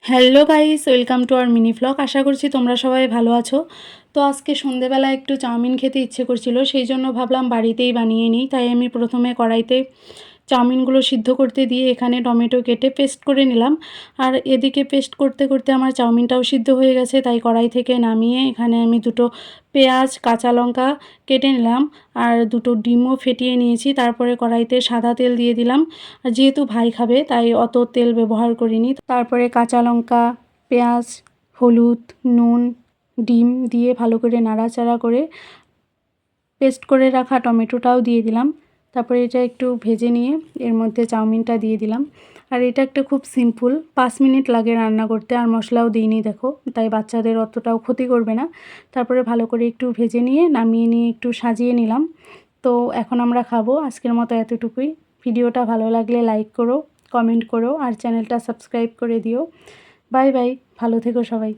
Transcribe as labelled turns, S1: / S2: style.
S1: Hello guys, welcome to our mini vlog. আশা করছি তোমরা সবাই ভালো আছো। তো আজকে সন্ধেবেলা একটু চাউমিন খেতে ইচ্ছে করছিল, সেই জন্য ভাবলাম বাড়িতেই বানিয়ে নিই। তাই আমি প্রথমে কড়াইতে চাউমিনগুলো সিদ্ধ করতে দিয়ে এখানে টমেটো কেটে পেস্ট করে নিলাম। আর এদিকে পেস্ট করতে করতে আমার চাউমিনটাও সিদ্ধ হয়ে গেছে, তাই কড়াই থেকে নামিয়ে এখানে আমি দুটো পেঁয়াজ কাঁচা লঙ্কা কেটে নিলাম আর দুটো ডিমও ফেটিয়ে নিয়েছি। তারপরে কড়াইতে সাদা তেল দিয়ে দিলাম, আর যেহেতু ভাই খাবে তাই অত তেল ব্যবহার করিনি। তারপরে কাঁচা লঙ্কা, পেঁয়াজ, হলুদ, নুন, ডিম দিয়ে ভালো করে নাড়াচাড়া করে পেস্ট করে রাখা টমেটোটাও দিয়ে দিলাম। তারপরে এটা একটু ভেজে নিয়ে এর মধ্যে চাউমিনটা দিয়ে দিলাম। আর এটা একটা খুব সিম্পল, 5 মিনিট লাগে রান্না করতে, আর মশলাও দিইনি দেখো, তাই বাচ্চাদের অতটাও ক্ষতি করবে না। তারপরে ভালো করে একটু ভেজে নিয়ে নামিয়ে নিয়ে একটু সাজিয়ে নিলাম। তো এখন আমরা খাবো। আজকের মতো এতটুকুই। ভিডিওটা ভালো লাগলে লাইক করো, কমেন্ট করো আর চ্যানেলটা সাবস্ক্রাইব করে দিও। বাই বাই, ভালো থেকো সবাই।